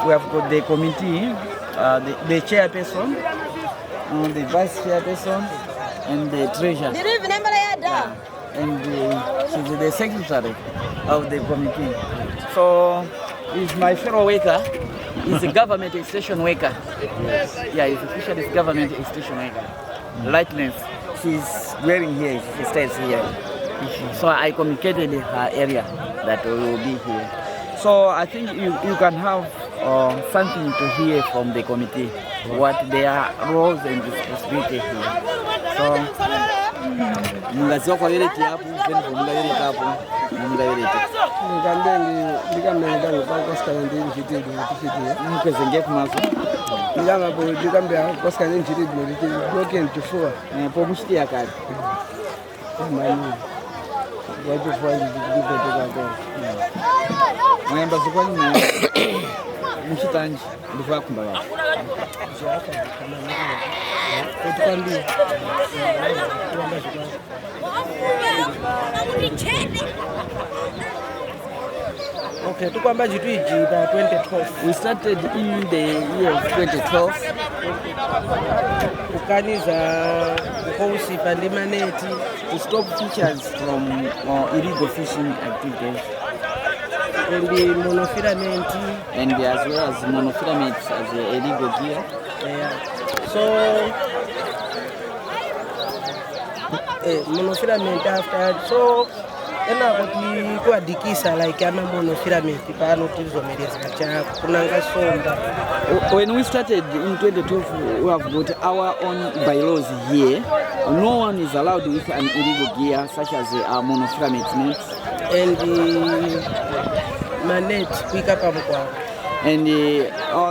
we have got the committee, the chairperson, the vice chairperson, and the treasurer. And she's the secretary of the committee. So he's my fellow worker. He's a government extension worker. Yes. Yeah, he's a fisheries government extension worker. Lightness. She's wearing here. She stays here. So I communicated her area that we will be here. So I think you can have something to hear from the committee, what their roles and responsibilities here. So mungaziwa kwa vile tiapu, then munga vile tapu, munga vile tapu. Nikamenda kwa skandi njiti njiti. Mkezenge kumaso. Nikambia kwa skandi njiti njiti. Broken to four. Po mushiti yakati. Mani. Waje fwa njiti kwa. Mwemba sokoni na mushitanji ndifa kumbala. Okay, tukwamba jitu iji by 2012. We started in the year of 2012. Kukaniza kuhusi pandimaneti to stop fishers from illegal fishing activities. And the monofilament. And as well as monofilaments as illegal gear. Yeah. So monofilament after so ena kuti kuadikisa like ama monofilament pano tizomereza cha kunanga sonda. When we started in 2012, we have got our own bylaws here. No one is allowed with an illegal gear such as monofilament nets and manet kwikapamkwa. And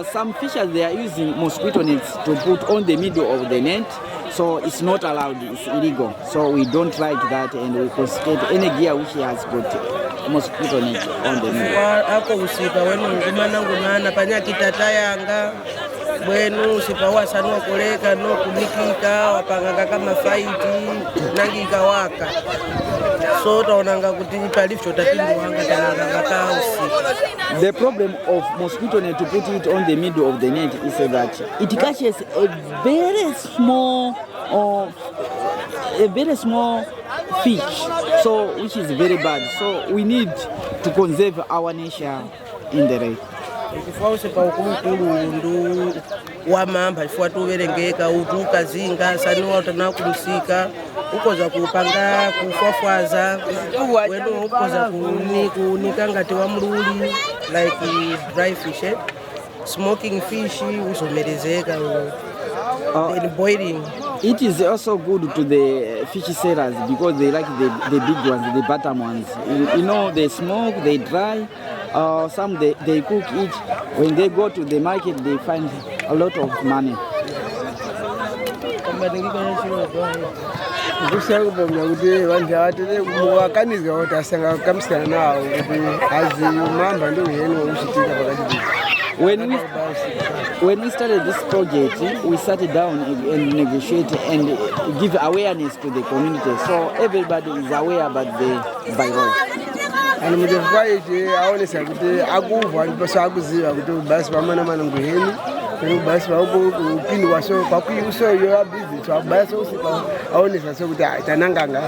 some fishers, they are using mosquito nets to put on the middle of the net. So it's not allowed, it's illegal. So we don't like that, and we confiscate any gear which has got mosquito net on the middle. Ako usipa wenu ngumana panya kitata yanga wenu usipa wasanua koleka no kumikika wapanganga kama fighti nangi kawaka. So taonanga kuti palifcho tapindwanga tananga kausi. The problem of mosquito net, to put it on the middle of the net, is that it catches a very small fish, so which is very bad. So we need to conserve our nature in the lake. Ifause pa ukumkulundu wa mamba ifua tuverengeka utuka zinga sanua utana kumsika ukoza kupanga kufafwaza wenu ukoza kunikangati wa mruli like dry fish, smoking fish usomerezeka and boiling. It is also good to the fish sellers because they like the big ones, the bottom ones. You know, they smoke, they dry, some they cook it. When they go to the market, they find a lot of money. When we started this project, we sat down and negotiated and give awareness to the community, so everybody is aware about the bylaws. And with the voyage, I only said, I go one person, I go best for Manamana. Basi upindi wa so kwa kuuso yo business wa basi usipa aone sasa kuta tananganga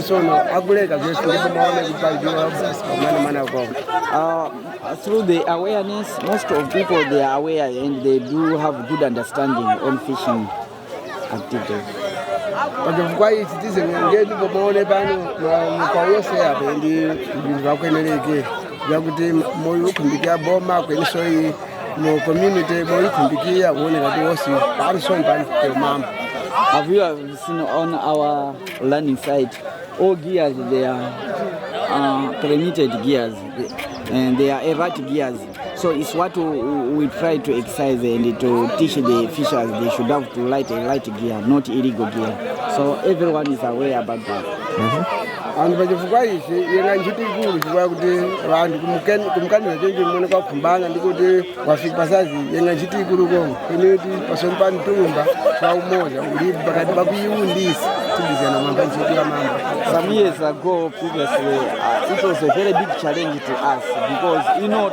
so no aguleka vile ndipo maana kupaidiwa maana kwa through the awareness, most of people, they are aware and they do have good understanding on fishing activities. Kwa hiyo citizen ngeni kwa maone bano kwa yose hapa ndi wakweneleke yakuti moyo kumbikia boma kweni soyi no community moyo kumbikia uone ngati wosi bali so mbali kwa mama. Have you seen on our learning site all gears, they are permitted gears and they are erratic gears? So it's what we try to exercise and to teach the fishers they should have to light a light gear, not illegal gear. So everyone is aware about that. And by the way, yenga njiti kulu kwa kuti vantu kumkanira chenje mwana kwa kumbanga ndikuti wafika pasazi yenga njiti kulu kwa kwenye pasompa ntumba kwa umoja ulipo pakati pakuyundisa Some years ago, previously, it was a very big challenge to us because,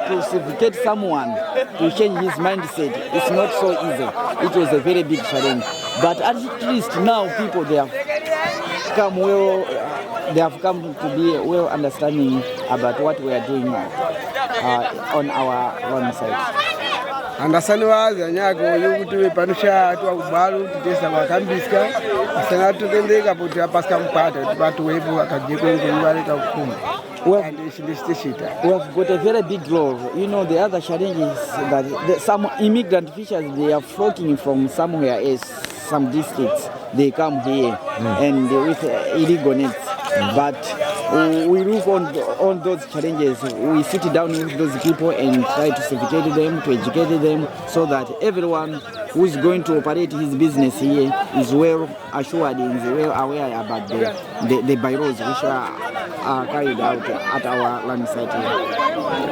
to certificate someone to change his mindset, it's not so easy. It was a very big challenge. But at least now people, they have come to be well understanding about what we are doing on our own side. Andasani wazi nyako yukutuwe panusha tuwa kubalu tutesa wakambiska asana tutendeka puti apaska mpata tupatu webu wakajiko nguwaleka ukumu. We have got a very big role. The other challenge is that some immigrant fishers, they are flocking from somewhere else, some districts. They come here and with illegal nets. But we look on those challenges. We sit down with those people and try to certificate them, to educate them, so that everyone who is going to operate his business here is well assured and is well aware about the bylaws which are carried out at our land site here.